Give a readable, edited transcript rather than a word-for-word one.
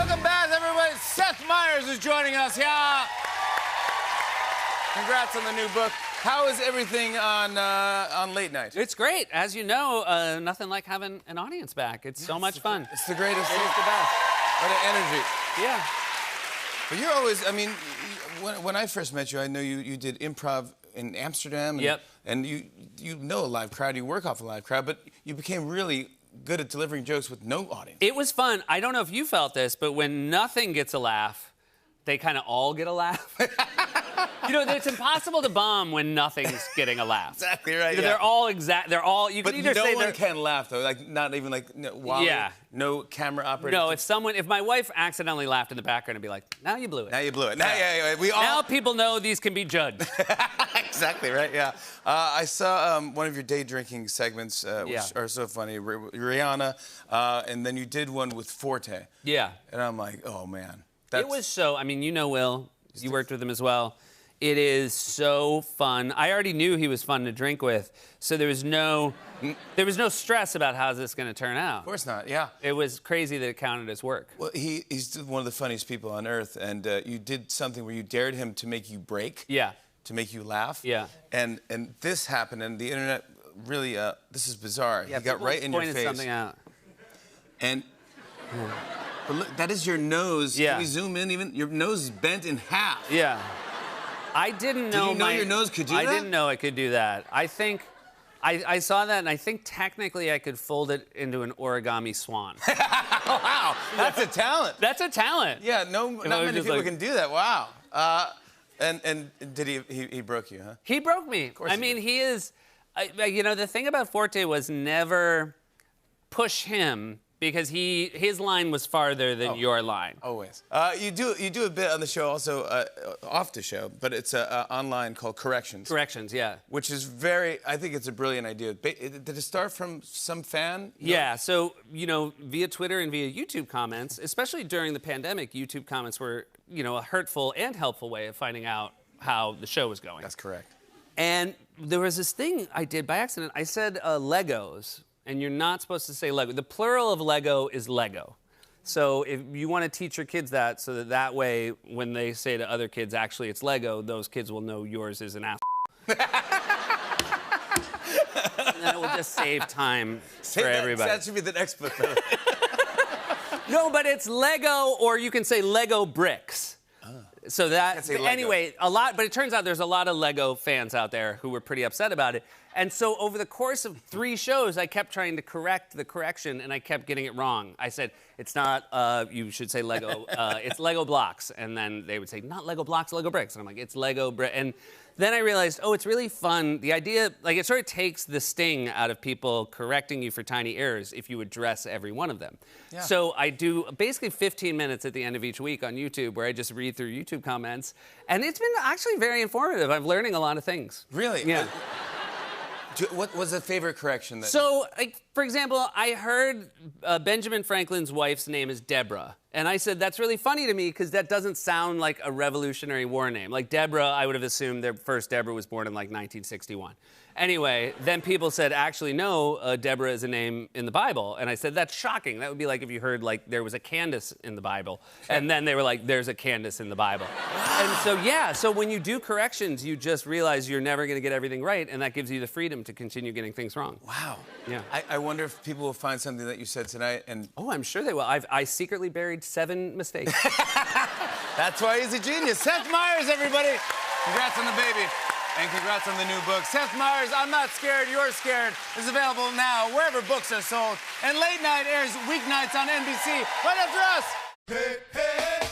Welcome back, everybody. Seth Meyers is joining us. Yeah. Congrats on the new book. How is everything on late night? It's great. As you know, nothing like having an audience back. It's so much fun. It's the greatest. It's the best. What an energy. Yeah. But you're always, I mean, when I first met you, I know you did improv in Amsterdam. And, Yep. And you know a live crowd, you work off a live crowd, but you became really good at delivering jokes with no audience. It was fun. I don't know if you felt this, but when nothing gets a laugh, they kind of all get a laugh. You know, it's impossible to bomb when nothing's getting a laugh. Exactly right. They're all exact. They're all. You But can either no say one they're. can laugh though. Like not even like Wally. Yeah. No camera operator. No, if my wife accidentally laughed in the background, I'd be like, now you blew it. Now you blew it. Now, yeah, we all. Now people know these can be judged. Exactly right. Yeah. I saw one of your day drinking segments, which Yeah. are so funny. Rihanna, and then you did one with Forte. Yeah. And I'm like, oh man. It was so. I mean, you know Will. You worked with him as well. It is so fun. I already knew he was fun to drink with, so there was no stress about how's this going to turn out. Of course not. Yeah. It was crazy that it counted as work. Well, he's one of the funniest people on earth, and you did something where you dared him to make you break. Yeah. To make you laugh. Yeah. And this happened, and the internet really this is bizarre. Yeah, he got right in your pointed face. something out. And but look, that is your nose. Yeah. Can we zoom in even? Your nose is bent in half. Yeah. I didn't know. Did you know your nose could do that? I didn't know it could do that. I think I saw that, and I think technically I could fold it into an origami swan. Wow, that's a talent. That's a talent. Yeah, not many just people like- can do that. Wow. And did he broke you, huh? He broke me. Of course I he mean, did. he is. You know, the thing about Forte was never push him because his line was farther than your line. Always. You do a bit on the show, also off the show, but it's online called Corrections. Corrections, yeah. Which is I think it's a brilliant idea. Did it start from some fan? Yeah, so, you know, via Twitter and via YouTube comments, especially during the pandemic, YouTube comments were, you know, a hurtful and helpful way of finding out how the show was going. That's correct. And there was this thing I did by accident. I said Legos, and you're not supposed to say Lego. The plural of Lego is Lego. So if you want to teach your kids that, so that way, when they say to other kids, actually it's Lego, those kids will know yours is an ass. And then it will just save time for everybody. That should be the next book. No, but it's Lego, or you can say Lego bricks. So that, say Lego. anyway, but it turns out there's a lot of Lego fans out there who were pretty upset about it. And so over the course of 3 shows, I kept trying to correct the correction, and I kept getting it wrong. I said, it's not, you should say Lego, it's Lego blocks. And then they would say, not Lego blocks, Lego bricks. And I'm like, it's Lego brick. And then I realized, oh, it's really fun. The idea, like, it sort of takes the sting out of people correcting you for tiny errors if you address every one of them. Yeah. So I do basically 15 minutes at the end of each week on YouTube where I just read through YouTube comments. And it's been actually very informative. I'm learning a lot of things. Really? Yeah. What was the favorite correction? So, like, for example, I heard Benjamin Franklin's wife's name is Deborah. And I said, that's really funny to me because that doesn't sound like a Revolutionary War name. Like, Deborah, I would have assumed their first Deborah was born in, like, 1961. Anyway, then people said, actually, no, Deborah is a name in the Bible. And I said, that's shocking. That would be like if you heard, like, there was a Candace in the Bible. And then they were like, there's a Candace in the Bible. And so, yeah, so when you do corrections, you just realize you're never going to get everything right, and that gives you the freedom to continue getting things wrong. Wow. Yeah. I wonder if people will find something that you said tonight and... Oh, I'm sure they will. I secretly buried 7 mistakes. That's why he's a genius. Seth Meyers, everybody. Congrats on the baby. And congrats on the new book. Seth Meyers, I'm Not Scared, You're Scared is available now wherever books are sold. And Late Night airs weeknights on NBC right after us. Hey, hey, hey.